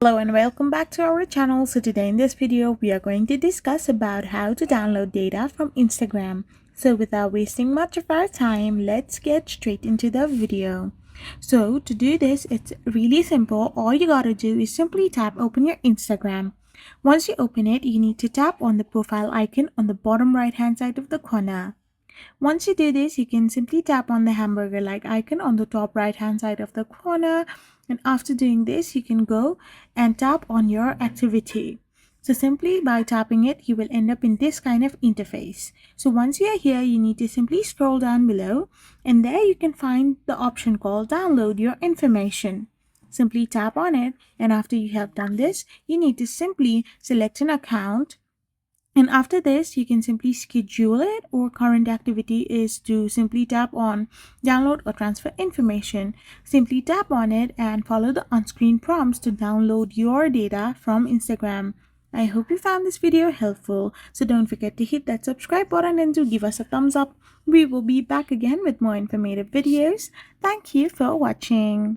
Hello and welcome back to our channel. So today in this video we are going to discuss about how to download data from Instagram. So without wasting much of our time, let's get straight into the video. So to do this, it's really simple. All you gotta do is simply tap open your Instagram. Once you open it, you need to tap on the profile icon on the bottom right hand side of the corner. Once you do this, you can simply tap on the hamburger-like icon on the top right-hand side of the corner. And after doing this, you can go and tap on your activity. So simply by tapping it, you will end up in this kind of interface. So once you are here, you need to simply scroll down below and there you can find the option called download your information. Simply tap on it, and after you have done this, you need to simply select an account. And after this, you can simply schedule it, or current activity is to simply tap on download or transfer information. Simply tap on it and follow the on-screen prompts to download your data from Instagram. I hope you found this video helpful. So don't forget to hit that subscribe button and to give us a thumbs up. We will be back again with more informative videos. Thank you for watching.